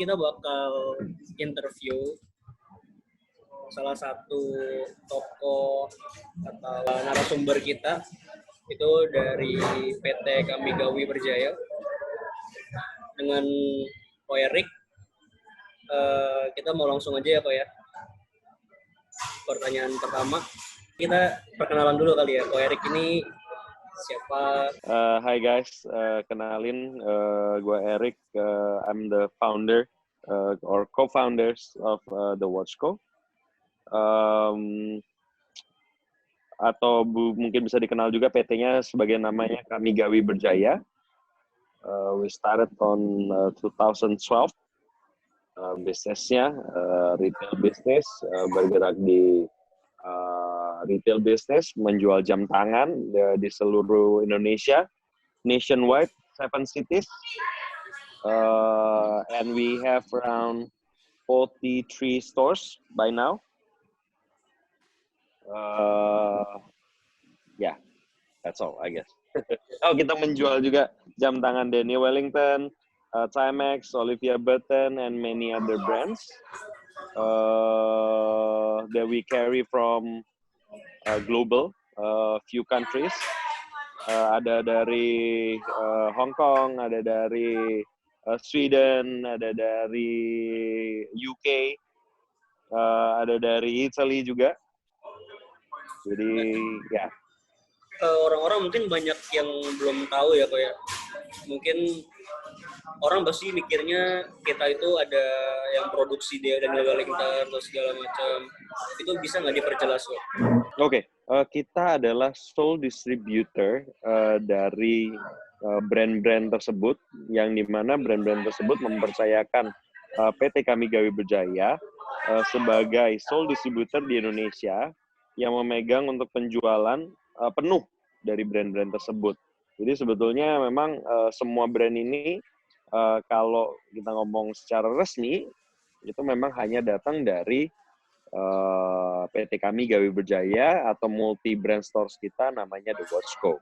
kita bakal interview salah satu tokoh atau narasumber kita itu dari PT Kamigawi Berjaya dengan Ko Erik. Kita mau langsung aja ya Ko ya. Pertanyaan pertama, kita perkenalan dulu kali ya. Ko Erik ini siapa? Hi guys, kenalin, gue Erik. I'm the founder or co-founders of the Watchco. Atau mungkin bisa dikenal juga PT-nya sebagai namanya Kamigawi Berjaya. We started on 2012. Bisnisnya retail business, bergerak di retail business, menjual jam tangan di seluruh Indonesia, nationwide, 7 cities, and we have around 43 stores by now. Yeah, that's all, I guess. Oh, kita menjual juga jam tangan Daniel Wellington, Timex, Olivia Burton, and many other brands that we carry from global, few countries. Ada dari Hong Kong, ada dari Sweden, ada dari UK, ada dari Italy juga. Jadi ya. Orang-orang mungkin banyak yang belum tahu ya Ko ya. Mungkin orang pasti mikirnya kita itu ada yang produksi dia dan Wellington atau segala macam. Itu bisa nggak diperjelas Ko? Oke, kita adalah sole distributor dari brand-brand tersebut, yang dimana brand-brand tersebut mempercayakan PT Kamigawi Berjaya sebagai sole distributor di Indonesia yang memegang untuk penjualan penuh dari brand-brand tersebut. Jadi sebetulnya memang semua brand ini kalau kita ngomong secara resmi itu memang hanya datang dari PT Kamigawi Berjaya atau multi brand stores kita namanya The Watchco,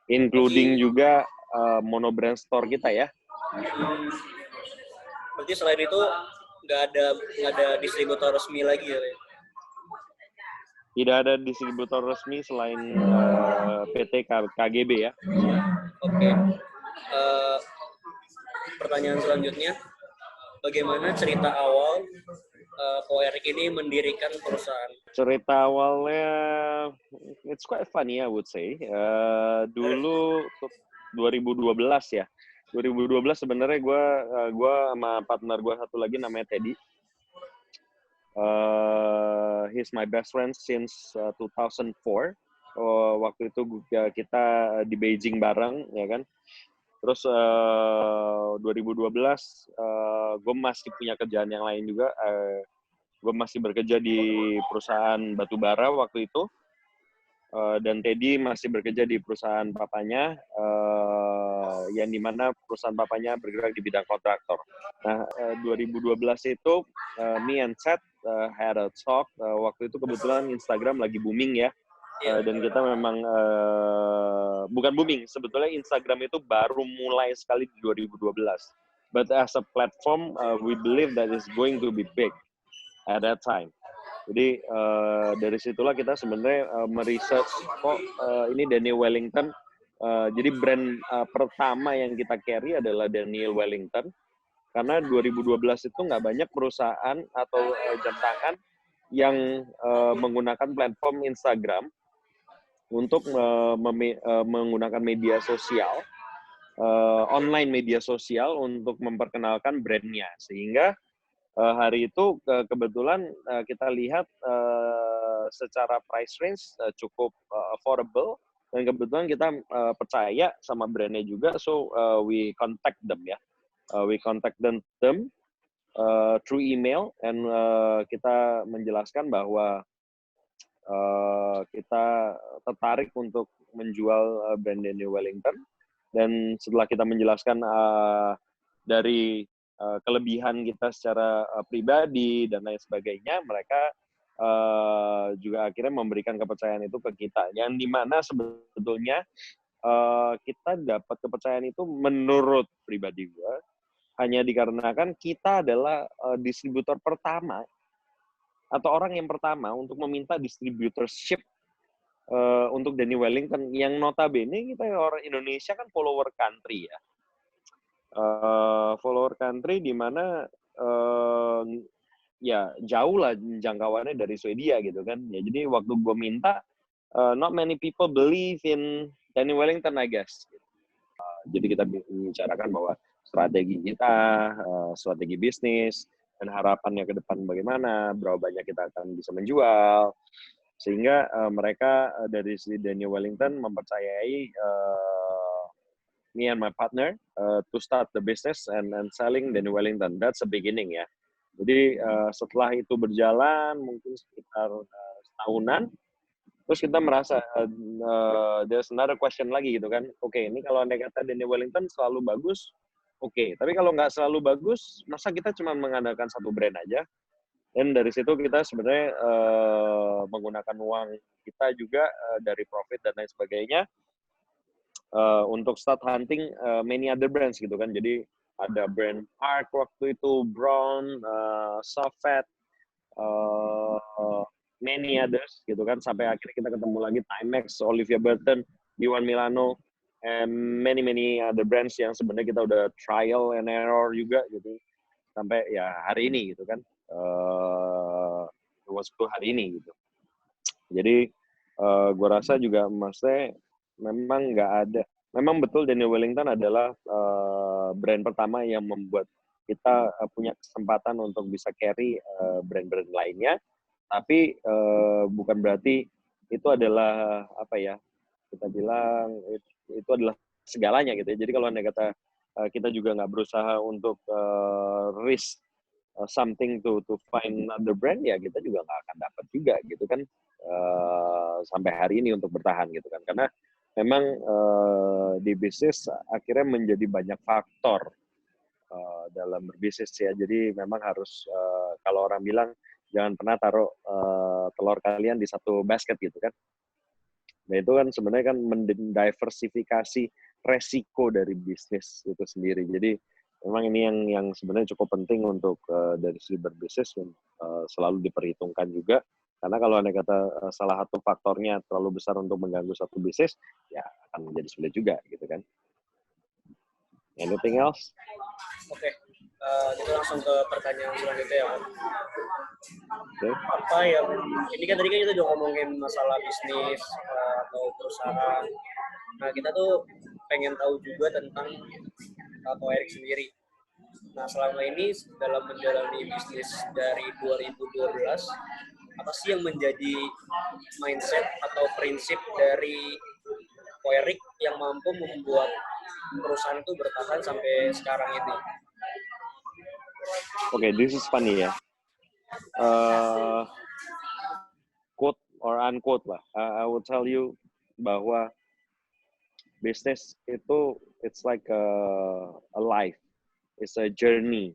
including juga mono brand store kita ya. Berarti selain itu nggak ada distributor resmi lagi ya? Tidak ada distributor resmi selain PT KGB ya. Oke. Pertanyaan selanjutnya, bagaimana cerita awal Ko Erik ini mendirikan perusahaan? Cerita awalnya, it's quite funny I would say. Dulu 2012 ya. 2012 sebenarnya gue sama partner gue satu lagi namanya Teddy. He's my best friend since 2004. Waktu itu kita di Beijing bareng, ya kan. Terus 2012 gue masih punya kerjaan yang lain juga. Gue masih bekerja di perusahaan batubara waktu itu. Dan Teddy masih bekerja di perusahaan papanya, yang dimana perusahaan papanya bergerak di bidang kontraktor. Nah, 2012 itu me and Seth had a talk. Waktu itu kebetulan Instagram lagi booming ya, dan kita memang bukan booming, sebetulnya Instagram itu baru mulai sekali di 2012. But as a platform, we believe that it's going to be big at that time. Jadi dari situlah kita sebenarnya meresearch kok ini Daniel Wellington. Jadi brand pertama yang kita carry adalah Daniel Wellington. Karena 2012 itu nggak banyak perusahaan atau jam tangan yang menggunakan platform Instagram untuk menggunakan media sosial, online media sosial untuk memperkenalkan brandnya. Sehingga hari itu kebetulan kita lihat secara price range cukup affordable, dan kebetulan kita percaya sama brandnya juga, so we contact them ya. We contact them through email, and kita menjelaskan bahwa kita tertarik untuk menjual brand Daniel Wellington. Dan setelah kita menjelaskan dari kelebihan kita secara pribadi dan lain sebagainya, mereka juga akhirnya memberikan kepercayaan itu ke kita, yang dimana sebetulnya kita dapat kepercayaan itu menurut pribadi gue hanya dikarenakan kita adalah distributor pertama atau orang yang pertama untuk meminta distributorship untuk Daniel Wellington, yang notabene kita orang Indonesia kan follower country ya. Follower country di mana ya jauh lah jangkauannya dari Swedia gitu kan. Ya, jadi waktu gue minta, not many people believe in Daniel Wellington, I guess. Jadi kita bicarakan bahwa strategi kita, strategi bisnis, dan harapannya ke depan bagaimana, berapa banyak kita akan bisa menjual, sehingga mereka dari si Daniel Wellington mempercayai me and my partner to start the business and selling Daniel Wellington. That's the beginning ya. Jadi setelah itu berjalan mungkin sekitar setahunan, terus kita merasa there's another question lagi gitu kan. Oke, ini kalau Anda kata Daniel Wellington selalu bagus, oke. Tapi kalau nggak selalu bagus, masa kita cuma mengandalkan satu brand aja? Dan dari situ kita sebenarnya menggunakan uang kita juga dari profit dan lain sebagainya untuk start hunting many other brands gitu kan. Jadi ada brand Park waktu itu, Brown, Sofat, many others gitu kan, sampai akhirnya kita ketemu lagi Timex, Olivia Burton, Iwan Milano, and many other brands yang sebenarnya kita udah trial and error juga gitu sampai ya hari ini gitu kan, hari ini gitu. Jadi gue rasa juga maksudnya memang nggak ada, memang betul Daniel Wellington adalah brand pertama yang membuat kita punya kesempatan untuk bisa carry brand-brand lainnya. Tapi bukan berarti itu adalah apa ya, kita bilang itu adalah segalanya gitu ya. Jadi kalau Anda kata kita juga nggak berusaha untuk risk something to find another brand, ya kita juga nggak akan dapat juga gitu kan sampai hari ini untuk bertahan gitu kan. Karena memang di bisnis akhirnya menjadi banyak faktor dalam berbisnis ya. Jadi memang harus kalau orang bilang jangan pernah taruh telur kalian di satu basket gitu kan. Nah itu kan sebenarnya kan mendiversifikasi resiko dari bisnis itu sendiri. Jadi memang ini yang sebenarnya cukup penting untuk dari segi berbisnis selalu diperhitungkan juga. Karena kalau Anda kata salah satu faktornya terlalu besar untuk mengganggu satu bisnis, ya akan menjadi sulit juga gitu kan. Anything else? Oke. Kita langsung ke pertanyaan selanjutnya ya, Om. Okay. Apa yang ini kan tadi kan kita udah ngomongin masalah bisnis atau perusahaan. Nah kita tuh pengen tahu juga tentang Ko Erik sendiri. Nah selama ini dalam menjalani bisnis dari 2012, apa sih yang menjadi mindset atau prinsip dari Ko Erik yang mampu membuat perusahaan itu bertahan sampai sekarang ini? Okay, this is funny ya. Quote or unquote lah. I will tell you bahwa bisnis itu it's like a life, it's a journey,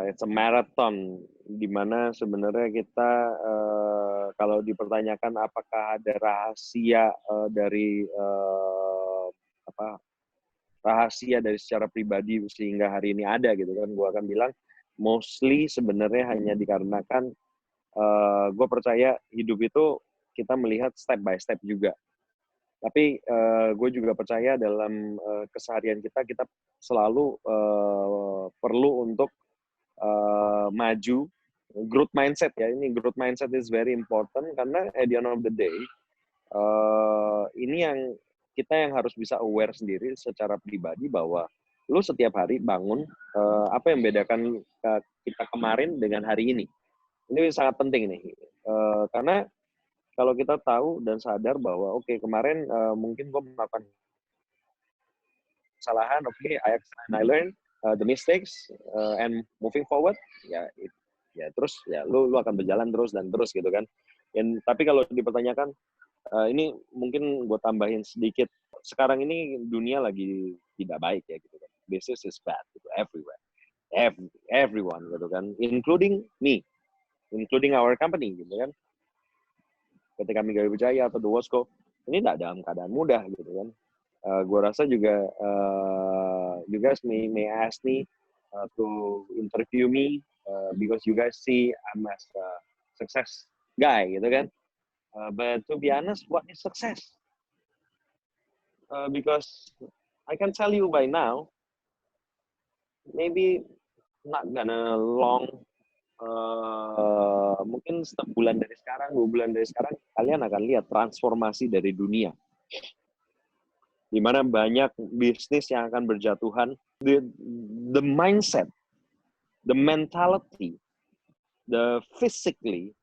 it's a marathon. Di mana sebenarnya kita kalau dipertanyakan apakah ada rahasia dari rahasia dari secara pribadi sehingga hari ini ada gitu kan, gue akan bilang mostly sebenarnya hanya dikarenakan gue percaya hidup itu kita melihat step by step juga. Tapi gue juga percaya dalam keseharian kita selalu perlu untuk maju. Growth mindset ya, ini growth mindset is very important karena at the end of the day ini yang kita yang harus bisa aware sendiri secara pribadi bahwa lu setiap hari bangun, apa yang membedakan kita kemarin dengan hari ini. Ini sangat penting nih, karena kalau kita tahu dan sadar bahwa oke, kemarin mungkin gue melakukan kesalahan, I learn the mistakes and moving forward, ya terus ya lu akan berjalan terus gitu kan. Tapi kalau dipertanyakan, ini mungkin gue tambahin sedikit. Sekarang ini dunia lagi tidak baik ya gitu kan. Business is bad gitu, everywhere, everyone gitu kan, including me, including our company gitu kan. Ketika Mega Wijaya atau The Wasco ini tidak dalam keadaan mudah gitu kan. Gue rasa juga you guys may ask me to interview me because you guys see I'm as a success guy gitu kan. But to be honest, what is success? Because I can tell you by now, maybe not gonna long. Mungkin sebulan dari sekarang, 2 bulan dari sekarang, kalian akan lihat transformasi dari dunia. Di mana banyak bisnis yang akan berjatuhan. The mindset, the mentality, the physically,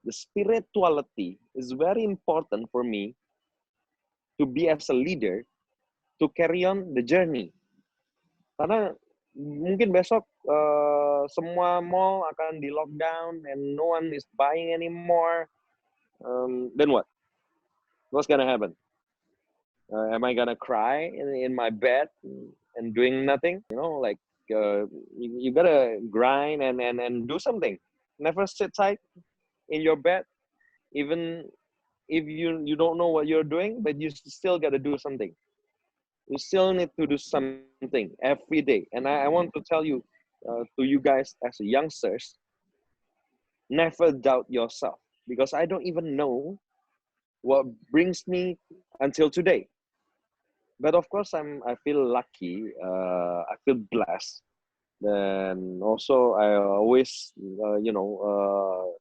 the spirituality is very important for me to be as a leader to carry on the journey. Karena mungkin besok semua mall akan di lockdown and no one is buying anymore. Then what? What's gonna happen? Am I gonna cry in my bed and doing nothing? You know, like you gotta grind and do something. Never sit tight in your bed, even if you don't know what you're doing, but you still gotta do something. You still need to do something every day. And I want to tell you, to you guys as youngsters, never doubt yourself, because I don't even know what brings me until today. But of course, I feel lucky. I feel blessed, and also I always, to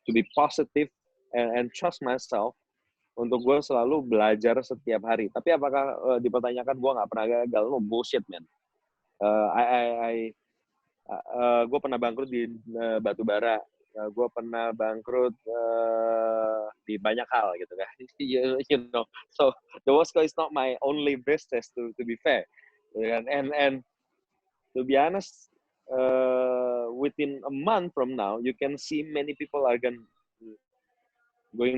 be positive and trust myself. Untuk gue selalu belajar setiap hari. Tapi apakah dipertanyakan gue nggak pernah gagal? No, bullshit, man. Gue pernah bangkrut di batu bara. Gue pernah bangkrut di banyak hal gitu kan. you know, so the Wasco is not my only business to be fair. And to be honest, within a month from now, you can see many people are going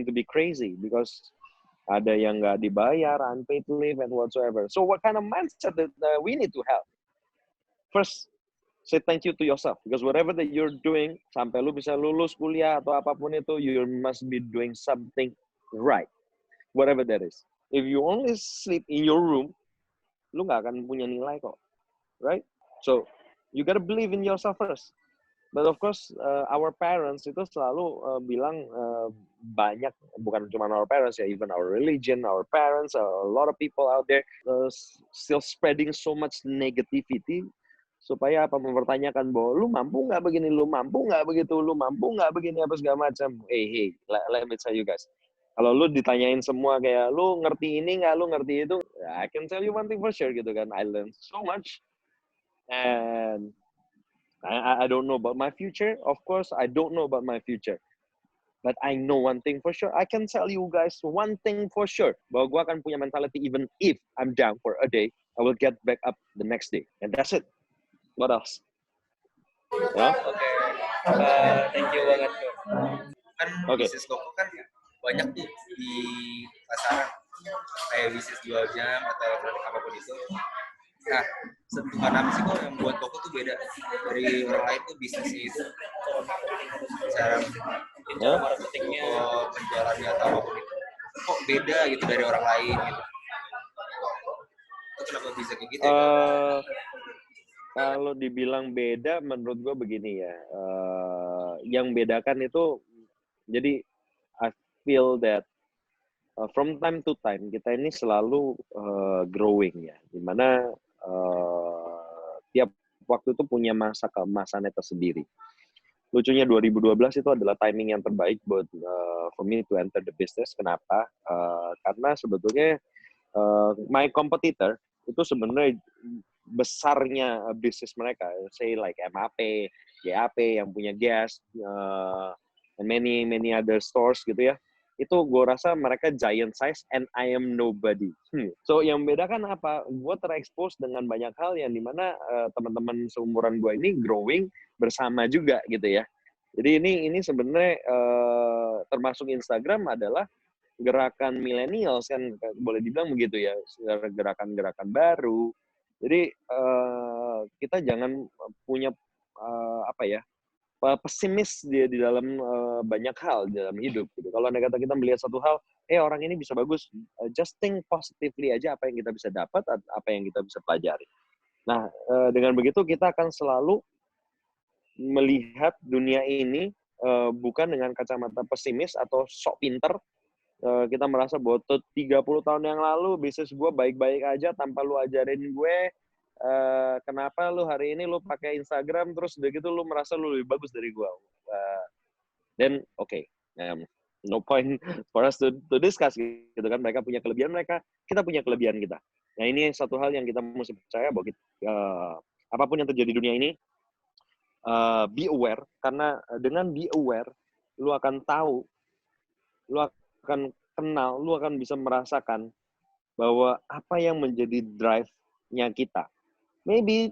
to be crazy because ada yang nggak dibayar, unpaid leave, and whatsoever. So what kind of mindset that we need to have? First, say thank you to yourself, because whatever that you're doing, sampai lu bisa lulus kuliah atau apapun itu, you must be doing something right, whatever that is. If you only sleep in your room, lu nggak akan punya nilai kok, right? So you gotta believe in yourself first. But of course, our parents itu selalu bilang banyak, bukan cuma our parents ya, even our religion, our parents, a lot of people out there still spreading so much negativity, supaya apa, mempertanyakan bahwa lu mampu nggak begini, lu mampu nggak begitu, lu mampu nggak begini, apa segala macam. Hey, let me tell you guys. Kalau lu ditanyain semua kayak, lu ngerti ini nggak, lu ngerti itu, I can tell you one thing for sure gitu kan, I learned so much. And I don't know about my future. Of course, I don't know about my future. But I know one thing for sure. I can tell you guys one thing for sure. Bahwa gue akan punya mentality even if I'm down for a day, I will get back up the next day. And that's it. What else? Ya? Oke. Thank you banget. Kan bisnis Koko kan banyak tuh di pasaran. Kayak bisnis 2 jam atau elektronik apapun itu. Nah, sentuhan apa sih kok yang buat Koko tuh beda dari orang lain tuh bisnisnya itu? Cara marketingnya, penjualannya atau apapun itu. Kok beda gitu dari orang lain gitu? Itu kenapa bisa kayak gitu? Kalau dibilang beda, menurut gue begini ya. Yang bedakan itu, jadi I feel that from time to time kita ini selalu growing ya, dimana tiap waktu itu punya masa keemasannya tersendiri. Lucunya 2012 itu adalah timing yang terbaik buat for me to enter the business. Kenapa? Karena sebetulnya my competitor itu sebenarnya besarnya bisnis mereka, say like MAP, GAP yang punya gas, and many other stores gitu ya. Itu gue rasa mereka giant size and I am nobody. So yang bedakan apa? Gue terekspos dengan banyak hal yang dimana teman-teman seumuran gue ini growing bersama juga gitu ya. Jadi ini sebenarnya termasuk Instagram adalah gerakan millennials kan, boleh dibilang begitu ya, gerakan-gerakan baru. Jadi kita jangan punya pesimis di dalam banyak hal di dalam hidup gitu. Kalau kita melihat satu hal, orang ini bisa bagus, just think positively aja apa yang kita bisa dapat, apa yang kita bisa pelajari. Nah, dengan begitu kita akan selalu melihat dunia ini bukan dengan kacamata pesimis atau sok pinter. Kita merasa bahwa 30 tahun yang lalu bisnis gue baik-baik aja tanpa lu ajarin gue. Kenapa lu hari ini lu pakai Instagram terus udah gitu lu merasa lu lebih bagus dari gue? Then okay, no point for us to discuss gitu kan. Mereka punya kelebihan mereka, kita punya kelebihan kita. Nah ini satu hal yang kita mesti percaya bahwa apapun yang terjadi di dunia ini, be aware, karena dengan be aware lu akan tahu, lu akan kenal, lu akan bisa merasakan bahwa apa yang menjadi drive-nya kita. Maybe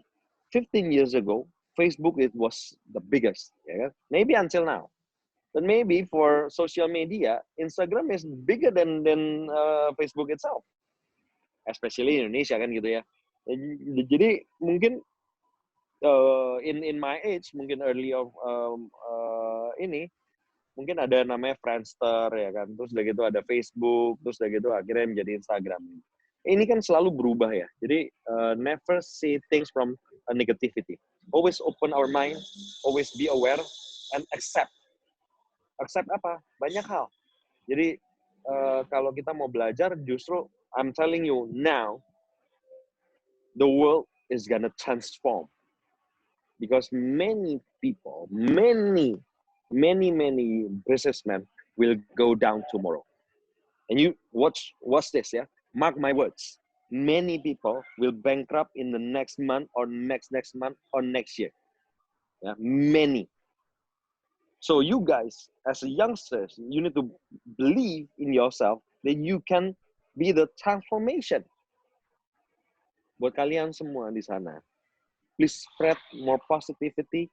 15 years ago, Facebook it was the biggest, ya kan? Maybe until now. But maybe for social media, Instagram is bigger than Facebook itself, especially in Indonesia kan gitu ya. Jadi mungkin in my age, mungkin early of ini, mungkin ada namanya Friendster ya kan, terus udah gitu ada Facebook, terus udah gitu akhirnya menjadi Instagram. Ini kan selalu berubah ya. Jadi never see things from a negativity. Always open our mind, always be aware and accept. Accept apa? Banyak hal. Jadi kalau kita mau belajar, justru I'm telling you now, the world is gonna transform because many people, many businessmen will go down tomorrow. And you watch this, yeah. Mark my words. Many people will bankrupt in the next month or next month or next year. Yeah, many. So you guys, as a youngsters, you need to believe in yourself that you can be the transformation. Buat kalian semua di sana, please spread more positivity,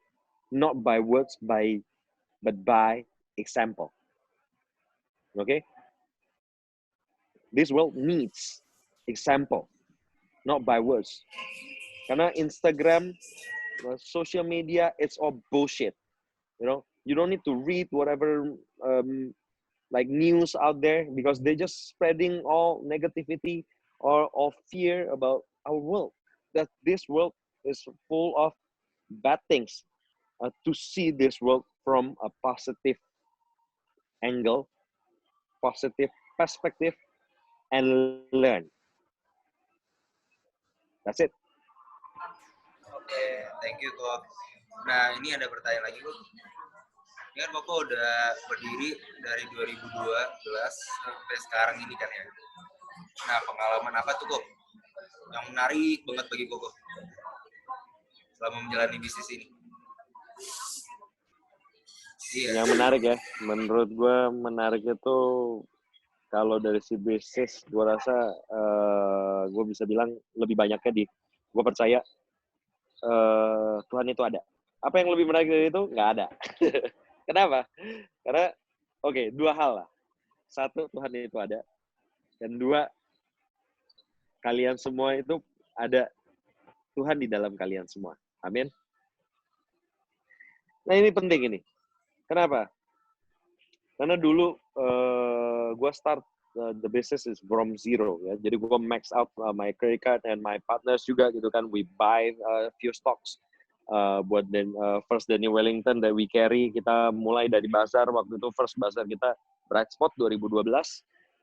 not by words, but by example. Okay? This world needs example, not by words. Karena Instagram, social media, it's all bullshit. You know, you don't need to read whatever like news out there because they're just spreading all negativity or fear about our world. That this world is full of bad things. To see this world from a positive angle, positive perspective, and learn. That's it. Oke, thank you Kok. Nah ini ada pertanyaan lagi Kok. Ini kan Koko udah berdiri dari 2012 sampai sekarang ini kan ya. Nah pengalaman apa tuh Kok yang menarik banget bagi Koko selama menjalani bisnis ini? Iya. Yang menarik ya, menurut gue menarik itu kalau dari si bisnis, gue rasa gue bisa bilang lebih banyaknya gue percaya Tuhan itu ada. Apa yang lebih menarik dari itu? Nggak ada. Kenapa? Karena, dua hal lah. Satu, Tuhan itu ada. Dan dua, kalian semua itu ada Tuhan di dalam kalian semua. Amin. Nah ini penting ini. Kenapa? Karena dulu gue start the business is from zero ya. Jadi gue max out my credit card and my partners juga gitu kan. We buy few stocks buat first Daniel Wellington that we carry. Kita mulai dari bazar, waktu itu first bazar kita Bright Spot 2012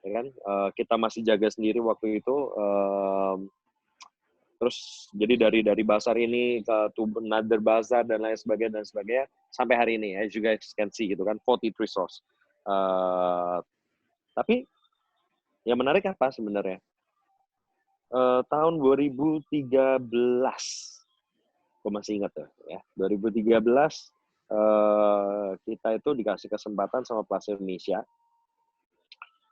ya kan. Kita masih jaga sendiri waktu itu. Terus jadi dari bazar ini ke another bazar dan lain sebagainya sampai hari ini as you guys can see gitu kan 43 stores. Tapi yang menarik apa sebenarnya? Tahun 2013 gue masih ingat tuh ya 2013 kita itu dikasih kesempatan sama Plaza Indonesia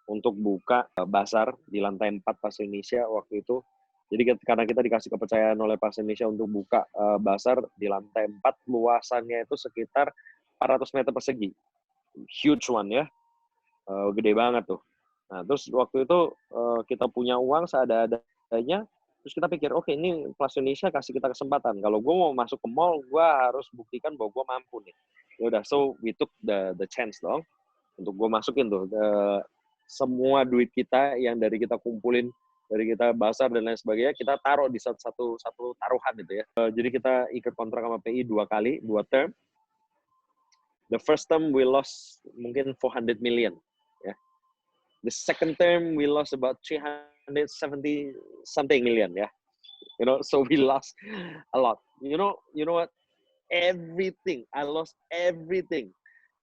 untuk buka bazar di lantai 4 Plaza Indonesia waktu itu. Jadi karena kita dikasih kepercayaan oleh Plaza Indonesia untuk buka bazar di lantai 4, luasannya itu sekitar 400 meter persegi. Huge one ya. Gede banget tuh. Nah, terus waktu itu kita punya uang seadanya, terus kita pikir, oke, ini Plaza Indonesia kasih kita kesempatan. Kalau gue mau masuk ke mall, gue harus buktikan bahwa gue mampu nih. Ya udah, so we took the chance dong untuk gue masukin tuh semua duit kita yang dari kita kumpulin dari kita basar dan lain sebagainya, kita taruh di satu taruhan gitu ya. Jadi kita ikat kontrak sama PI 2 kali, 2 term. The first term we lost mungkin 400 million. Ya. The second term we lost about 370 something million. Ya. You know, so we lost a lot. You know what? Everything. I lost everything.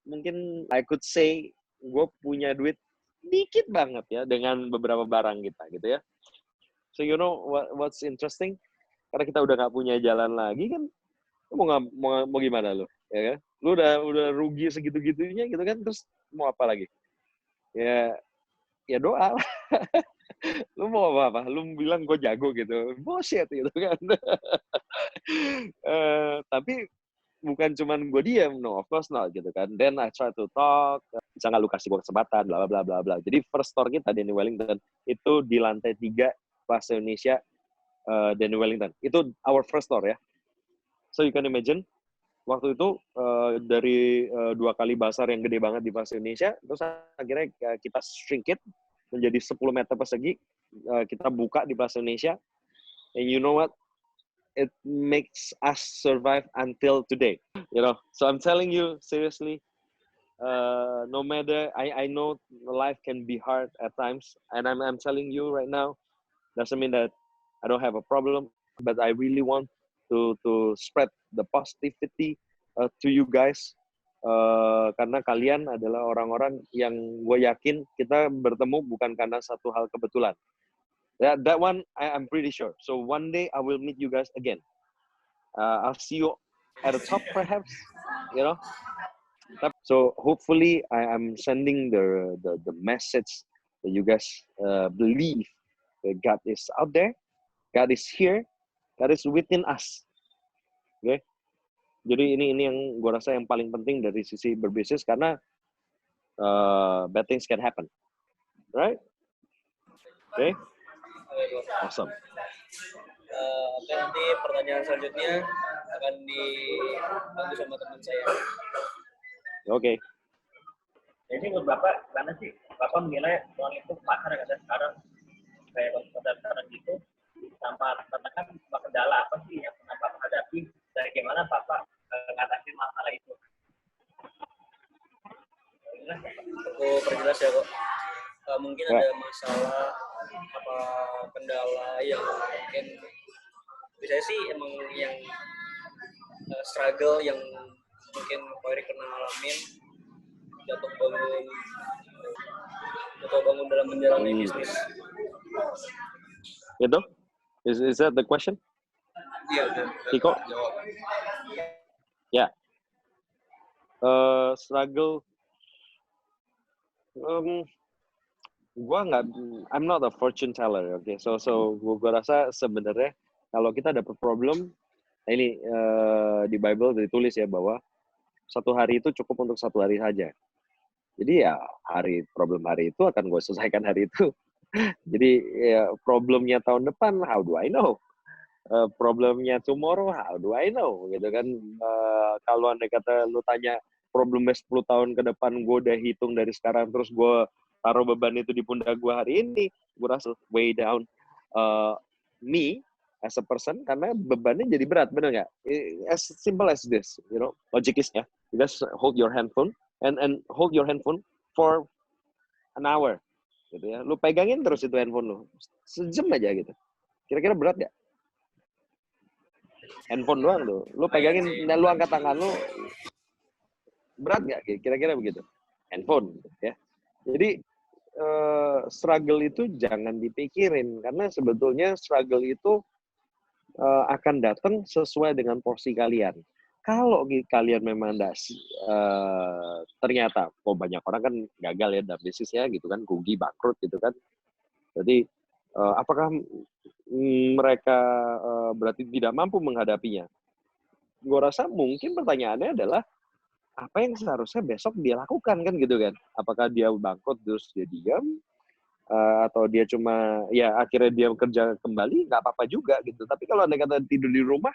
Mungkin I could say gue punya duit dikit banget ya dengan beberapa barang kita gitu ya. So you know what's interesting? Karena kita udah nggak punya jalan lagi kan, lu mau gimana lu? Ya kan? Lu udah rugi segitu-gitunya gitu kan, terus mau apa lagi? Ya doa. Lu mau apa? Lu bilang gue jago gitu, bullshit gitu kan. Tapi bukan cuman gue diam, no, of course not gitu kan. Then I try to talk, bisa nggak lu kasih gue kesempatan, bla bla bla bla. Jadi first store kita Denny Wellington itu di lantai 3 Plaza Indonesia, Denny Wellington. Itu our first store ya. So you can imagine waktu itu dari 2 kali basar yang gede banget di Plaza Indonesia, terus akhirnya kita shrink it menjadi 10 meter persegi, kita buka di Plaza Indonesia. And you know what? It makes us survive until today, you know. So I'm telling you seriously, no matter I know life can be hard at times, and I'm telling you right now, doesn't mean that I don't have a problem, but I really want to spread the positivity to you guys, karena kalian adalah orang-orang yang gue yakin kita bertemu bukan karena satu hal kebetulan. That one I'm pretty sure. So one day I will meet you guys again. I'll see you at the top perhaps, you know. So hopefully I'm sending the message that you guys believe that God is out there, God is here, God is within us. Oke. Okay? Jadi ini yang gue rasa yang paling penting dari sisi berbisnis, karena bad things can happen, right? Oke. Okay? Awesome. Oke, nanti pertanyaan selanjutnya akan dibantu sama teman saya. Oke. Jadi menurut Bapak, karena sih Bapak menilai uang itu pasar yang ada sekarang kayak pasar sekarang gitu, tanpa katakan kendala apa sih yang pernah Bapak hadapi dan gimana Bapak ngatasin masalah itu? Aku perjelas ya kok. Mungkin ada masalah apa kendala yang mungkin bisa sih emang yang struggle yang mungkin Pak Erik pernah alamin, jatuh bangun dalam menjalani bisnis. Itu? Is that the question? Iya, Iko? jawab. Ya. Struggle. I'm not a fortune teller, okay. So gue rasa sebenarnya kalau kita dapat problem, ini di Bible ditulis ya bahwa satu hari itu cukup untuk satu hari saja. Jadi ya problem hari itu akan gue selesaikan hari itu. Jadi ya, problemnya tahun depan, how do I know? Problemnya tomorrow, how do I know? Gitu kan. Kalau andai kata lu tanya problemnya 10 tahun ke depan, gue udah hitung dari sekarang, terus gue taruh beban itu di pundak gue hari ini, gue rasa way down me as a person, karena bebannya jadi berat, bener nggak? As simple as this, you know, logically ya. You just hold your handphone and hold your handphone for an hour, gitu ya. Lu pegangin terus itu handphone lu, sejam aja gitu. Kira-kira berat nggak? Handphone doang tuh, lu pegangin, dan lu angkat tangan lu, berat nggak? Kira-kira begitu. Handphone, ya. Jadi struggle itu jangan dipikirin, karena sebetulnya struggle itu akan datang sesuai dengan porsi kalian. Kalau kalian memang ternyata, banyak orang kan gagal ya dalam bisnisnya gitu kan, rugi, bangkrut gitu kan. Jadi apakah mereka berarti tidak mampu menghadapinya? Gue rasa mungkin pertanyaannya adalah apa yang seharusnya besok dia lakukan kan gitu kan? Apakah dia bangkrut terus dia diam? Atau dia cuma ya akhirnya dia kerja kembali, nggak apa-apa juga gitu. Tapi kalau anda kata tidur di rumah,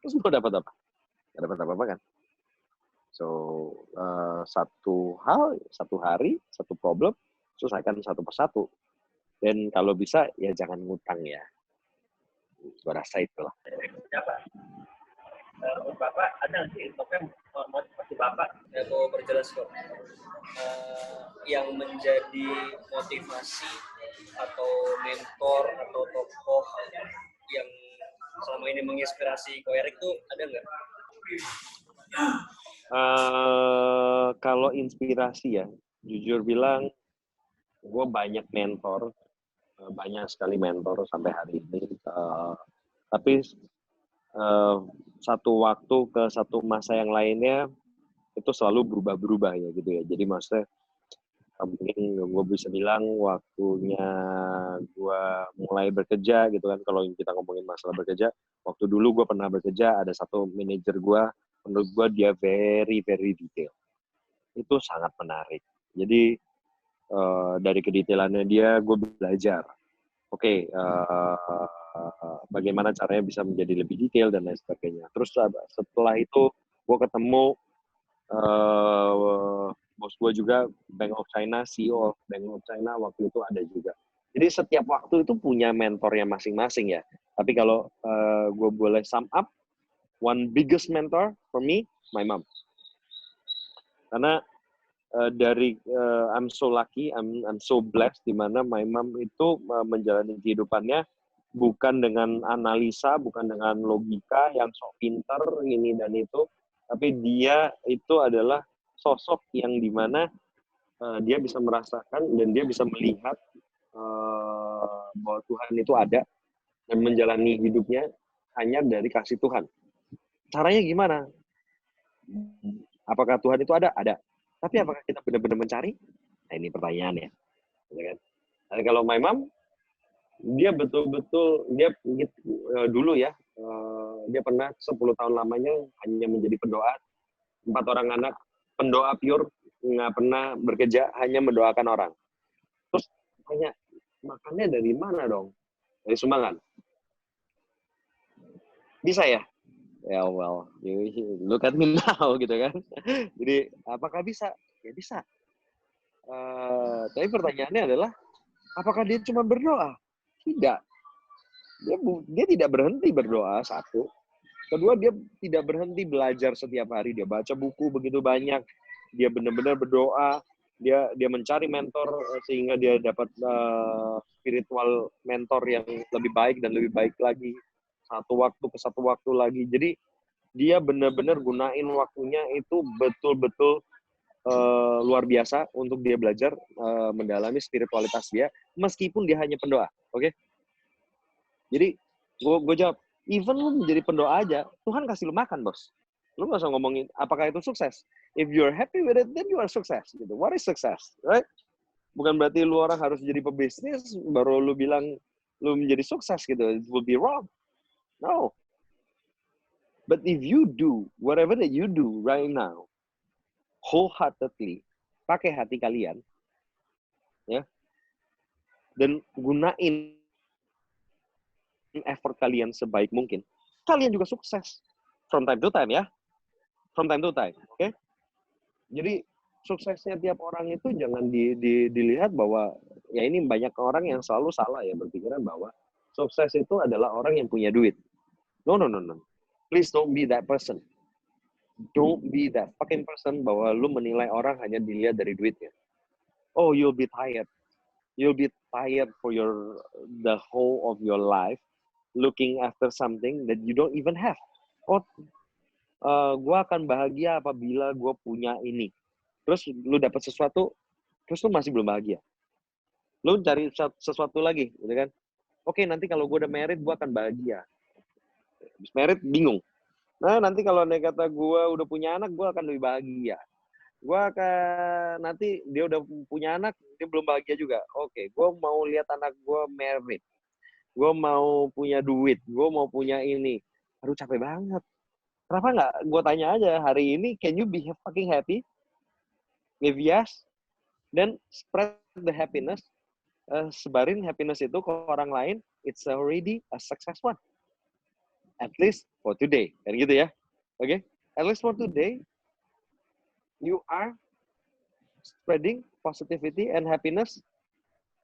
terus mau dapat apa? Nggak dapat apa-apa kan? So satu hal, satu hari, satu problem, selesaikan satu persatu. Dan kalau bisa ya jangan ngutang ya. Gua rasa itulah. Siapa? Menurut Bapak ada nggak sih pokoknya motivasi Bapak? Ya, aku perjelas kok. Yang menjadi motivasi atau mentor atau tokoh yang selama ini menginspirasi Ko Erik tuh ada nggak? Kalau inspirasi ya, jujur bilang, gue banyak mentor, banyak sekali mentor sampai hari ini. Tapi satu waktu ke satu masa yang lainnya itu selalu berubah-berubah ya gitu ya. Jadi maksudnya mungkin gue bisa bilang waktunya gue mulai bekerja gitu kan. Kalau kita ngomongin masalah bekerja, waktu dulu gue pernah bekerja, ada satu manajer gue, menurut gue dia very very detail. Itu sangat menarik. Jadi dari kedetailannya dia gue belajar. Oke, bagaimana caranya bisa menjadi lebih detail dan lain sebagainya. Terus setelah itu gue ketemu bos gue juga, Bank of China, CEO of Bank of China waktu itu ada juga. Jadi setiap waktu itu punya mentornya masing-masing ya. Tapi kalau gue boleh sum up, one biggest mentor for me, my mom. Karena dari I'm so lucky, I'm so blessed di mana my mom itu menjalani kehidupannya bukan dengan analisa, bukan dengan logika yang sok pinter ini dan itu, tapi dia itu adalah sosok yang di mana dia bisa merasakan dan dia bisa melihat bahwa Tuhan itu ada dan menjalani hidupnya hanya dari kasih Tuhan. Caranya gimana? Apakah Tuhan itu ada? Ada. Tapi apakah kita benar-benar mencari? Nah, ini pertanyaannya. Kan? Dan kalau my mom, dia betul-betul, dia dulu ya, dia pernah 10 tahun lamanya hanya menjadi pendoa, 4 orang anak, pendoa pure, nggak pernah bekerja, hanya mendoakan orang. Terus tanya, makannya dari mana dong? Dari sumbangan. Bisa ya? Ya well, you look at me now gitu kan. Jadi apakah bisa? Ya bisa. Tapi pertanyaannya adalah, apakah dia cuma berdoa? Tidak. Dia tidak berhenti berdoa, satu. Kedua, dia tidak berhenti belajar setiap hari. Dia baca buku begitu banyak. Dia benar-benar berdoa. Dia mencari mentor sehingga dia dapat spiritual mentor yang lebih baik dan lebih baik lagi. Satu waktu ke satu waktu lagi. Jadi dia benar-benar gunain waktunya itu betul-betul luar biasa untuk dia belajar mendalami spiritualitas dia, meskipun dia hanya pendoa. Oke? Jadi gue jawab, even lu menjadi pendoa aja, Tuhan kasih lu makan, bos. Lu gak usah ngomongin apakah itu sukses. If you're happy with it, then you are success. Gitu. What is success? Right? Bukan berarti lu orang harus jadi pebisnis baru lu bilang lu menjadi sukses gitu. It will be wrong. No. But if you do whatever that you do right now, wholeheartedly, pakai hati kalian, ya, dan gunain effort kalian sebaik mungkin, kalian juga sukses. From time to time ya, from time to time, oke? Okay? Jadi suksesnya tiap orang itu jangan dilihat bahwa, ya ini banyak orang yang selalu salah ya berpikiran bahwa sukses itu adalah orang yang punya duit. No. Please don't be that person. Don't be that fucking person bahwa lu menilai orang hanya dilihat dari duitnya. Oh, you'll be tired. You'll be tired for the whole of your life looking after something that you don't even have. Oh, gue akan bahagia apabila gue punya ini. Terus lu dapat sesuatu, terus lu masih belum bahagia. Lu cari sesuatu lagi, gitu kan? Oke, nanti kalau gue udah married, gue akan bahagia. Habis married, bingung. Nah, nanti kalau nih kata gue udah punya anak, gue akan lebih bahagia. Gue akan, nanti dia udah punya anak, dia belum bahagia juga. Oke, gue mau lihat anak gue married. Gue mau punya duit. Gue mau punya ini. Aduh, capek banget. Kenapa nggak gue tanya aja, hari ini, can you be fucking happy? If yes, then spread the happiness. Sebarin happiness itu ke orang lain. It's already a success one. At least for today, kan gitu ya, oke? Okay? At least for today, you are spreading positivity and happiness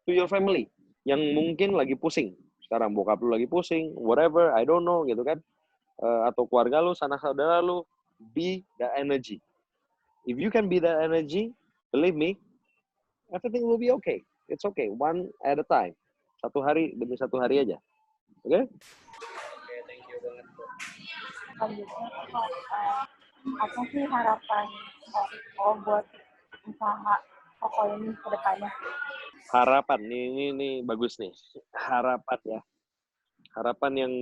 to your family. yang mungkin lagi pusing. Sekarang bokap lu lagi pusing, whatever, I don't know gitu kan. Atau keluarga lu, sanak saudara lu, be the energy. If you can be the energy, believe me, everything will be okay. It's okay, one at a time. Satu hari demi satu hari aja. Oke? Oke, thank you banget Kok. Selanjutnya Kak, apa sih harapan Kak buat usaha toko ini ke depannya? Harapan, ini bagus nih. Harapan ya. Harapan yang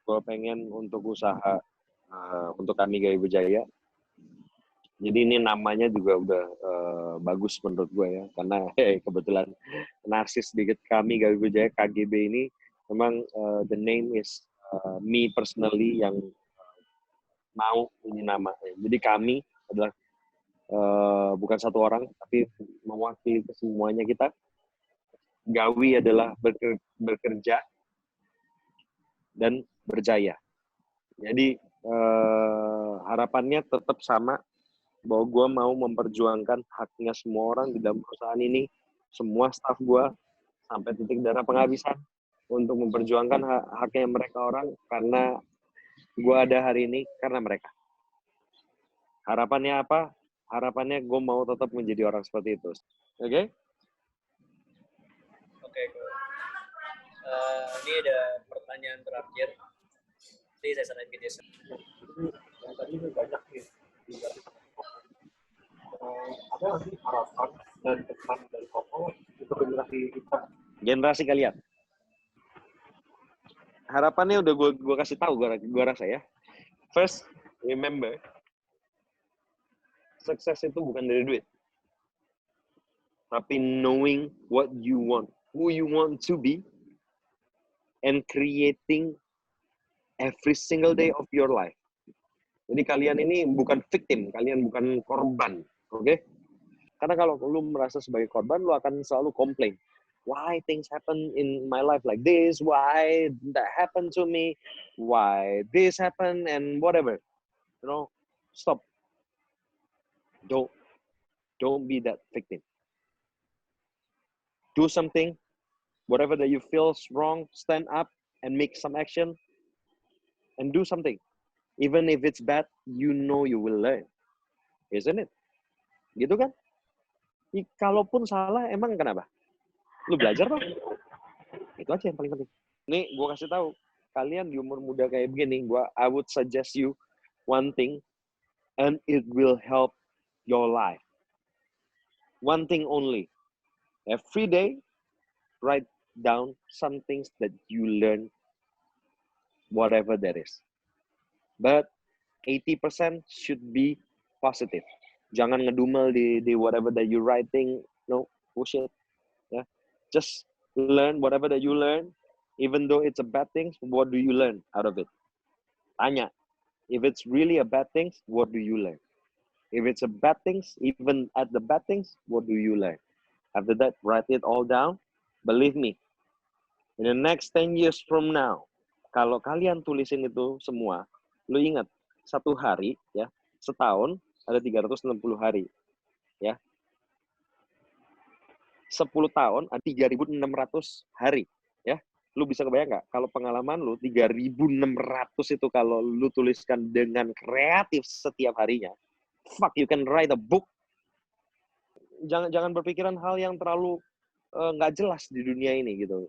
gue pengen untuk usaha untuk kami Gawi Wijaya. Jadi ini namanya juga udah bagus menurut gue ya, karena kebetulan narsis sedikit kami Gawi Wijaya KGB ini memang the name is me personally yang mau ini nama. Jadi kami adalah bukan satu orang, tapi mewakili semuanya kita. Gawi adalah bekerja dan berjaya. Jadi harapannya tetap sama, bahwa gue mau memperjuangkan haknya semua orang di dalam perusahaan ini, semua staff gue, sampai titik darah penghabisan, untuk memperjuangkan haknya mereka orang, karena gue ada hari ini karena mereka. Harapannya apa? Harapannya gue mau tetap menjadi orang seperti itu. Oke? Oke, Kok. Ini ada pertanyaan terakhir. Nanti saya saranin ke Jason. Yang tadi itu banyak nih. Ada nggak sih harapan dan pesan dari Koko untuk generasi kita? Generasi kalian. Harapannya udah gue kasih tahu, gue rasa ya. First, remember, sukses itu bukan dari duit, tapi knowing what you want, who you want to be, and creating every single day of your life. Jadi kalian ini bukan victim, kalian bukan korban, oke? Karena kalau lu merasa sebagai korban, lu akan selalu komplain. Why things happen in my life like this? Why that happened to me? Why this happened and whatever? You know, stop. Don't be that victim. Do something, whatever that you feel is wrong, stand up and make some action and do something. Even if it's bad, you know you will learn. Isn't it? Gitu kan? Kalaupun salah, emang kenapa? Lu belajar dong. Itu aja yang paling penting. Nih, gue kasih tahu. Kalian di umur muda kayak begini, I would suggest you one thing, and it will help your life. One thing only. Every day, write down some things that you learn, whatever that is. But 80% should be positive. Jangan ngedumel di whatever that you writing. No, bullshit. Yeah. Just learn whatever that you learn. Even though it's a bad thing, what do you learn out of it? Tanya. If it's really a bad thing, what do you learn? If it's a bad things, even at the bad things, what do you learn? After that, write it all down. Believe me, in the next 10 years from now, kalau kalian tulisin itu semua, lu ingat, satu hari, ya, setahun ada 360 hari, ya. 10 tahun ada 3.600 hari, ya. Lu bisa kebayang nggak? Kalau pengalaman lu 3.600 itu kalau lu tuliskan dengan kreatif setiap harinya, fuck, you can write a book. Jangan berpikiran hal yang terlalu nggak jelas di dunia ini gitu.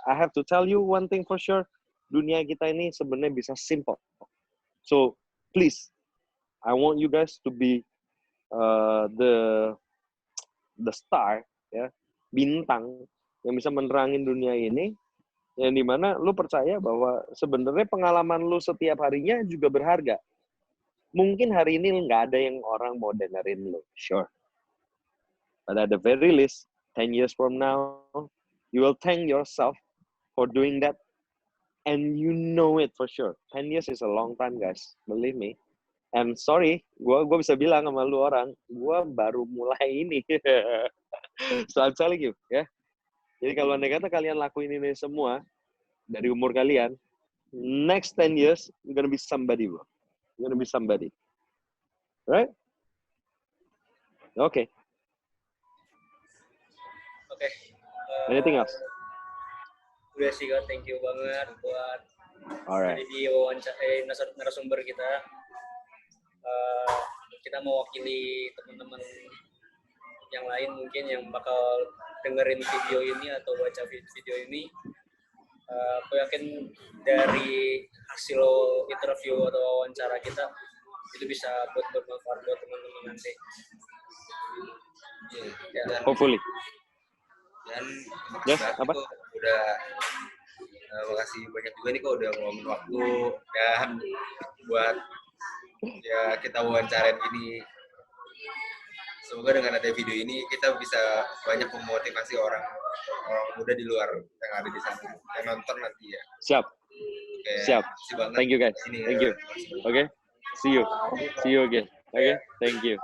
I have to tell you one thing for sure, dunia kita ini sebenarnya bisa simple. So please, I want you guys to be the star, ya, bintang yang bisa menerangin dunia ini, yang dimana lu percaya bahwa sebenarnya pengalaman lu setiap harinya juga berharga. Mungkin hari ini nggak ada yang orang mau dengerin lu, sure. But at the very least, 10 years from now, you will thank yourself for doing that. And you know it for sure. 10 years is a long time, guys. Believe me. And sorry, gue bisa bilang sama lu orang, gue baru mulai ini. So I'm telling you, ya. Jadi kalau andai kata kalian lakuin ini semua, dari umur kalian, next 10 years, you're gonna be somebody, bro. You're gonna be somebody. Right? Okay. Oke. Anything else? Udah sih Kak, thank you banget buat Alright. jadi narasumber kita. Kita mewakili teman-teman yang lain mungkin yang bakal dengerin video ini atau baca video ini. Aku yakin dari hasil interview atau wawancara kita itu bisa bermanfaat buat teman-teman nanti. Dan, Hopefully. dan Yes, Mbak, apa? kok udah makasih banyak juga nih kok udah ngeluangin waktu dan buat ya kita wawancarain ini. Semoga dengan ada video ini kita bisa banyak memotivasi orang muda di luar yang ada di sana yang nonton nanti ya. Siap. Oke, Siap. makasih banget. Thank you guys. Ini, Thank you. Okay. See you. See you again. Okay. Thank you.